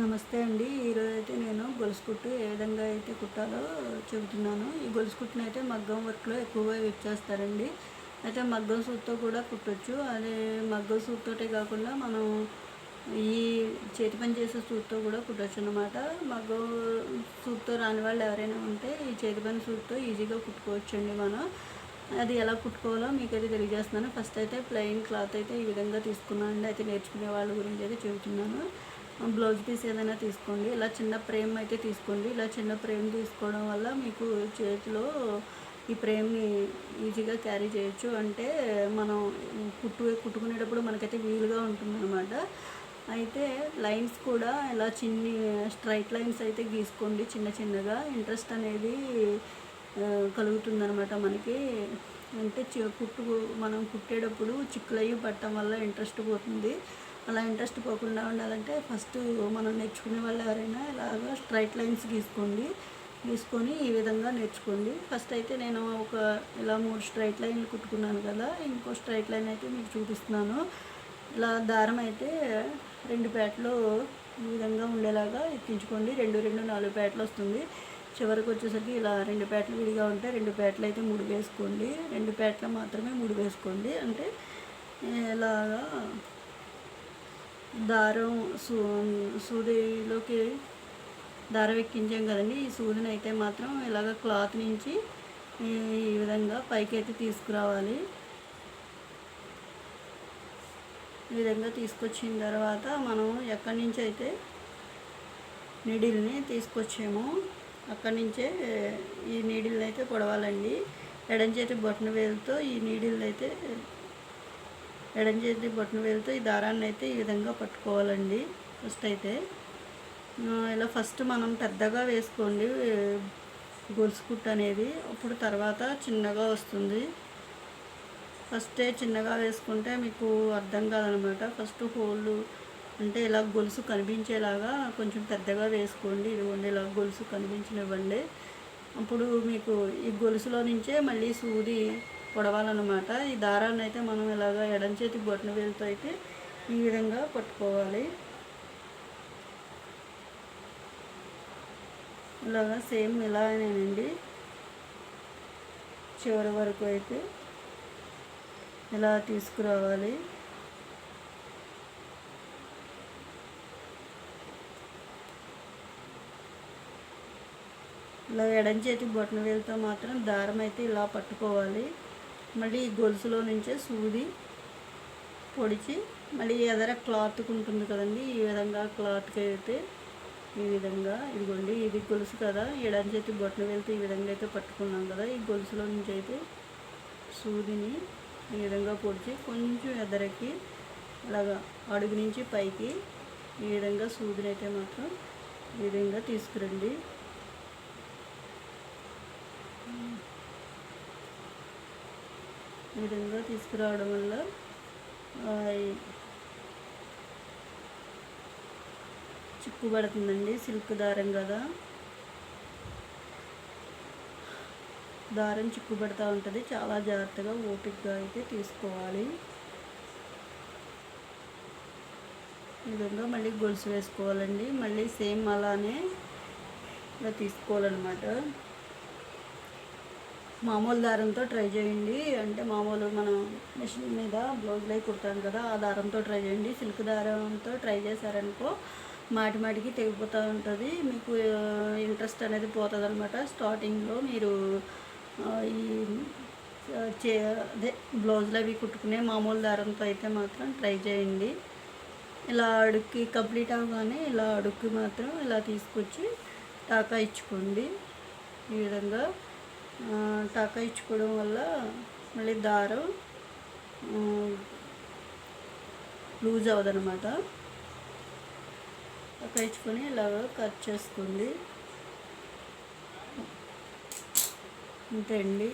నమస్తే అండి. ఈరోజైతే నేను గొలుసు కుట్టు ఏ విధంగా అయితే కుట్టాలో చెబుతున్నాను. ఈ గొలుసు కుట్టుని అయితే మగ్గం వర్క్‌లో ఎక్కువగా యూజ్ చేస్తారండి. అయితే మగ్గం సూదితో కూడా కుట్టొచ్చు. అదే మగ్గం సూదితోటే కాకుండా మనం ఈ చేతి పని చేసే సూదితో కూడా కుట్టొచ్చనమాట. మగ్గం సూదితో రాని వాళ్ళు ఎవరైనా ఉంటే ఈ చేతి పని సూదితో ఈజీగా కుట్టుకోవచ్చండి మనం. అది ఎలా కుట్టుకోవాలో మీకైతే తెలియజేస్తున్నాను. ఫస్ట్ అయితే ప్లెయిన్ క్లాత్ అయితే ఈ విధంగా తీసుకున్నానండి. అయితే నేర్చుకునే వాళ్ళ గురించి అయితే చెబుతున్నాను. బ్లౌజ్ పీస్ ఏదైనా తీసుకోండి. ఇలా చిన్న ఫ్రేమ్ అయితే తీసుకోండి. ఇలా చిన్న ఫ్రేమ్ తీసుకోవడం వల్ల మీకు చేతిలో ఈ ఫ్రేమ్‌ని ఈజీగా క్యారీ చేయొచ్చు. అంటే మనం కుట్టుకునేటప్పుడు మనకైతే వీలుగా ఉంటుందన్నమాట. అయితే లైన్స్ కూడా ఇలా స్ట్రైట్ లైన్స్ అయితే గీసుకోండి చిన్న చిన్నగా. ఇంట్రెస్ట్ అనేది కలుగుతుందనమాట మనకి. అంటే మనం కుట్టేటప్పుడు చిక్కులయ్యి పట్టడం వల్ల ఇంట్రెస్ట్ పోతుంది. అలా ఇంట్రెస్ట్ పోకుండా ఉండాలంటే ఫస్ట్ మనం నేర్చుకునే వాళ్ళు ఎవరైనా ఇలాగ స్ట్రైట్ లైన్స్ గీసుకొని ఈ విధంగా నేర్చుకోండి. ఫస్ట్ అయితే నేను ఇలా 3 స్ట్రైట్ లైన్లు కుట్టుకున్నాను కదా, ఇంకో స్ట్రైట్ లైన్ అయితే మీకు చూపిస్తున్నాను. ఇలా దారం అయితే 2 పేటలు ఈ విధంగా ఉండేలాగా ఎక్కించుకోండి. 2, 2, 4 పేటలు వస్తుంది. చివరికి వచ్చేసరికి ఇలా 2 పేటలు విడిగా ఉంటే 2 పేటలు అయితే 3 వేసుకోండి. 2 పేటలు మాత్రమే 3 వేసుకోండి. అంటే ఇలాగా దారం సూదిలోకి దారం ఎక్కించాం కదండి. ఈ సూదిని అయితే మాత్రం ఇలాగ క్లాత్ నుంచి ఈ విధంగా పైకి అయితే తీసుకురావాలి. ఈ విధంగా తీసుకొచ్చిన తర్వాత మనం ఎక్కడి నుంచి అయితే నీడిల్ని తీసుకొచ్చామో అక్కడి నుంచే ఈ నీడిల్ని అయితే పొడవాలండి. ఎడం చేతి బొటన వేలుతో ఈ నీడిల్ని అయితే ఎడం చేతి బొటన వేలుతో ఈ దారాన్ని అయితే ఈ విధంగా పట్టుకోవాలండి. ఫస్ట్ అయితే ఇలా మనం పెద్దగా వేసుకోండి గొలుసు కుట్టు అనేది. అప్పుడు తర్వాత చిన్నగా వస్తుంది. ఫస్టే చిన్నగా వేసుకుంటే మీకు అర్థం కాదనమాట. ఫస్ట్ హోళ్ళు అంటే ఇలా గొలుసు కనిపించేలాగా కొంచెం పెద్దగా వేసుకోండి. ఇదిగోండి ఇలా గొలుసు కనిపించనివ్వండి. అప్పుడు మీకు ఈ గొలుసులో నుంచే మళ్ళీ సూది పొడవాలన్నమాట. ఈ దారాన్ని అయితే మనం ఇలాగ ఎడం చేతి బొటన వేలుతో అయితే ఈ విధంగా పట్టుకోవాలి. ఇలాగా సేమ్ ఇలానేనండి చివరి వరకు అయితే ఇలా తీసుకురావాలి. ఇలా ఎడం చేతి బొటన వేలుతో మాత్రం దారం అయితే ఇలా పట్టుకోవాలి. మళ్ళీ ఈ గొలుసులో నుంచే సూది పొడిచి మళ్ళీ ఎదర క్లాత్కి ఉంటుంది కదండి, ఈ విధంగా క్లాత్కి అయితే ఈ విధంగా ఇదిగోండి ఇది గొలుసు కదా, ఎడం చేతి బొటన వేలుతో ఈ విధంగా అయితే పట్టుకున్నాం కదా. ఈ గొలుసులో నుంచి అయితే సూదిని ఈ విధంగా పొడిచి కొంచెం ఎదరకి అలాగా అడుగు నుంచి పైకి ఈ విధంగా సూదిని అయితే మాత్రం ఈ విధంగా తీసుకురండి. ఈ విధంగా తీసుకురావడం వల్ల చిక్కు పడుతుందండి. సిల్క్ దారం కదా, దారం చిక్కు పడుతూ ఉంటుంది. చాలా జాగ్రత్తగా ఓపికగా అయితే తీసుకోవాలి. ఈ విధంగా మళ్ళీ గొలుసు వేసుకోవాలండి. మళ్ళీ సేమ్ అలానే ఇలా తీసుకోవాలన్నమాట. మామూలు దారంతో ట్రై చేయండి. అంటే మామూలు మనం మిషన్ మీద బ్లౌజ్లో కుడతాం కదా, ఆ దారంతో ట్రై చేయండి. సిల్క్ దారంతో ట్రై చేశారనుకో మాటికి తెగిపోతూ ఉంటుంది. మీకు ఇంట్రెస్ట్ అనేది పోతుంది అనమాట. స్టార్టింగ్లో మీరు అదే బ్లౌజ్లో అవి కుట్టుకునే మామూలు దారంతో అయితే మాత్రం ట్రై చేయండి. ఇలా అడుక్కి కంప్లీట్ అవ్వగానే ఇలా అడుక్కి మాత్రం ఇలా తీసుకొచ్చి టాకా ఇచ్చుకోండి. ఈ విధంగా టాకా ఇచ్చుకోవడం వల్ల మళ్ళీ దారం లూజ్ అవ్వదనమాట. టాకా ఇచ్చుకొని ఇలాగ కట్ చేసుకోండి. అంతే అండి.